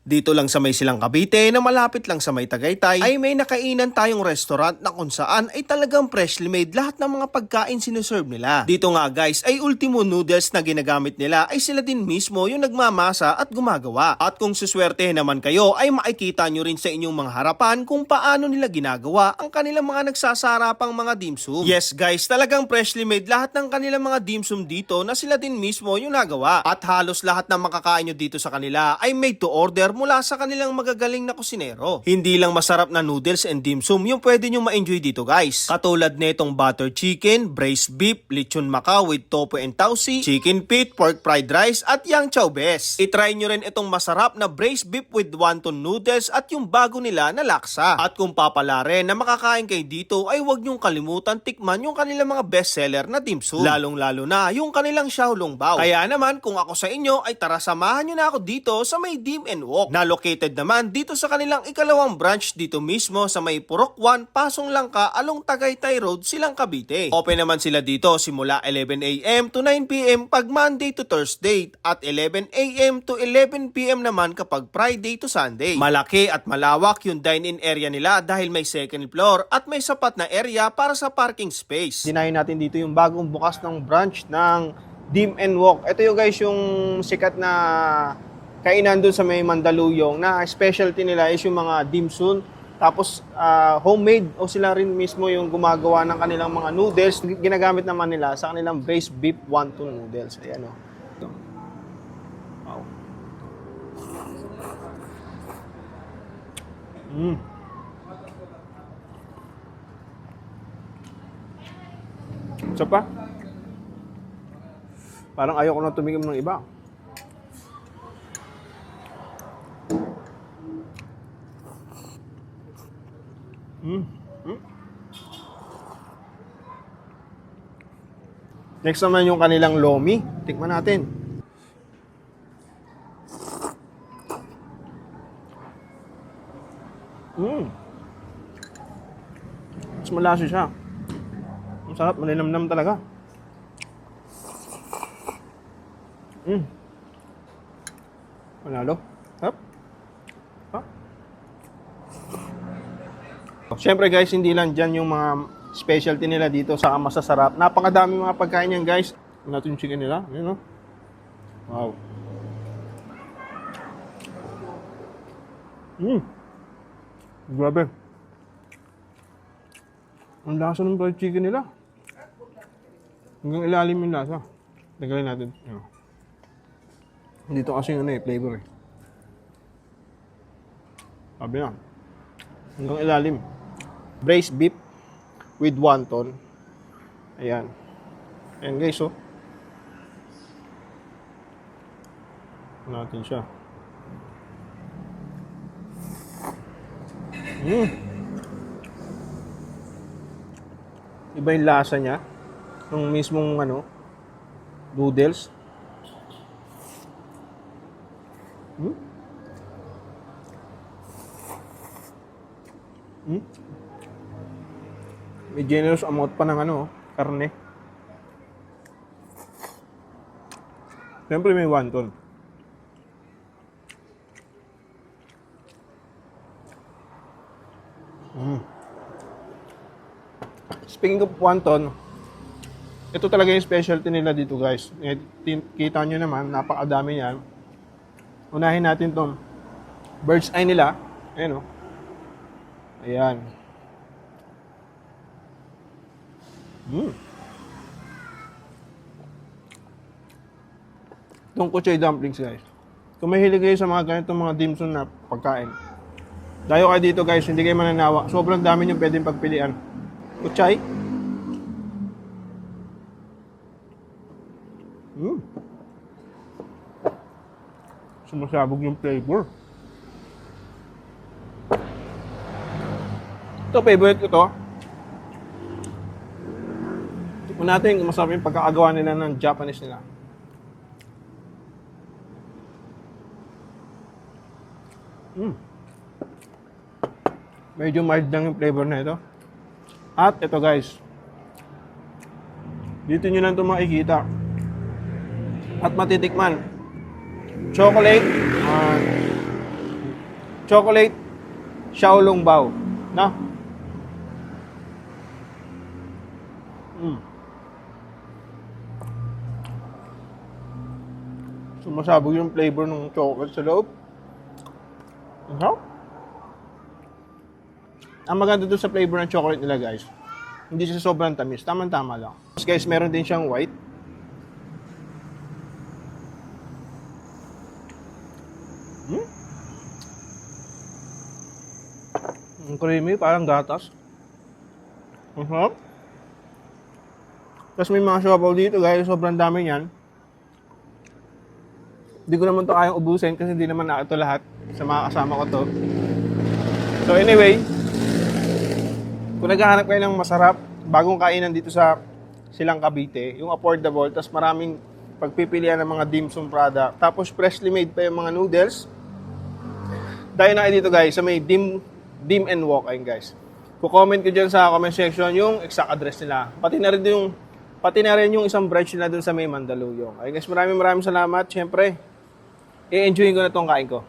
Dito lang sa may Silang Cavite na malapit lang sa may Tagaytay ay may nakainan tayong restaurant na kung saan ay talagang freshly made lahat ng mga pagkain sinuserve nila. Dito nga guys ay ultimo noodles na ginagamit nila ay sila din mismo yung nagmamasa at gumagawa. At kung suswertehin naman kayo ay makikita nyo rin sa inyong mga harapan kung paano nila ginagawa ang kanilang mga nagsasarapang mga dimsum. Yes guys, talagang freshly made lahat ng kanilang mga dimsum dito na sila din mismo yung nagawa. At halos lahat ng makakain nyo dito sa kanila ay made to order mula sa kanilang magagaling na kusinero. Hindi lang masarap na noodles and dim sum yung pwede nyo ma-enjoy dito guys. Katulad nitong butter chicken, braised beef, lechon macao with tofu and tausi, chicken feet, pork fried rice at yang chow bes. I-try nyo rin itong masarap na braised beef with wonton noodles at yung bago nila na laksa. At kung papala rin na makakain kayo dito ay huwag nyong kalimutan tikman yung kanilang mga bestseller na dim sum. Lalong lalo na yung kanilang xiaolong bao. Kaya naman kung ako sa inyo ay tara samahan nyo na ako dito sa may Dim and Wok na located naman dito sa kanilang ikalawang branch dito mismo sa may Purok 1, Pasong Langka, along Tagaytay Road, Silang Cavite. Open naman sila dito simula 11 AM to 9 PM pag Monday to Thursday at 11 AM to 11 PM naman kapag Friday to Sunday. Malaki at malawak yung dine-in area nila dahil may second floor at may sapat na area para sa parking space. Dinayin natin dito yung bagong bukas ng branch ng Dim and Wok. Ito yung guys yung sikat na kainan doon sa may Mandaluyong na specialty nila is yung mga dim sum. Tapos homemade o sila rin mismo yung gumagawa ng kanilang mga noodles. Ginagamit naman nila sa kanilang braised beef wonton noodles. Ayan o. Wow. Isa pa? Parang ayoko na tumingin ng iba. Next naman yung kanilang lomi. Tikman natin. Mas malasa siya. Ang sarap, malinamnam talaga. Panalo. Sarap. Siyempre guys, hindi lang dyan yung mga specialty nila dito sa masasarap. Napakadami mga pagkain yan guys. Tignan natin yung chicken nila. Ayan o. Wow. Grabe. Ang lasa ng fried chicken nila. Hanggang ilalim yung lasa. Tagalin natin. Ayan. Dito kasi yung flavor eh. Sabi na. Hanggang ilalim. Braised beef with wonton. Ayan. Ayan guys, oh. Natin siya. Iba yung lasa niya. Yung mismong noodles. May generous amount pa ng karne. Siyempre may wonton. Speaking of wonton, ito talaga yung specialty nila dito guys. Kita nyo naman, napakadami yan. Unahin natin tong bird's eye nila. Ayan o. Ayan. Itong kuchay dumplings guys. Kung mahilig kayo sa mga ganitong mga dim sum na pagkain, dayo kayo dito guys, hindi kayo mananawa. Sobrang dami nyo pwedeng pagpilian. Kuchay. Sumasabog yung flavor. Ito, favorite ko to. Tignan natin kung masarap yung pagkakagawa nila ng Japanese nila. Medyo mild lang yung flavor na ito. At ito guys, dito nyo lang ito makikita at matitikman. Chocolate chocolate xiaolongbao. No? Sumasabog yung flavor ng chocolate sa loob. Ang maganda doon sa flavor ng chocolate nila, guys, hindi siya sobrang tamis. Tama-tama lang. Tapos guys, meron din siyang white. Ang creamy, parang gatas. Ang sarap. Tapos may mga siopaw dito, guys. Sobrang dami niyan. Hindi ko naman ito kayang ubusin kasi hindi naman na ito lahat sa mga kasama ko to. So anyway, kung naghahanap kayo ng masarap, bagong kainan dito sa Silang Cavite, yung affordable, tapos maraming pagpipilian ng mga dim sum product, tapos freshly made pa yung mga noodles, dahil na kayo dito guys, sa may dim and wok, ayun guys. Kukomment ko dyan sa comment section yung exact address nila. Pati na rin yung isang branch nila dun sa may Mandaluyong. Ayun guys, maraming salamat. Siyempre, i-enjoyin ko na tong kain ko.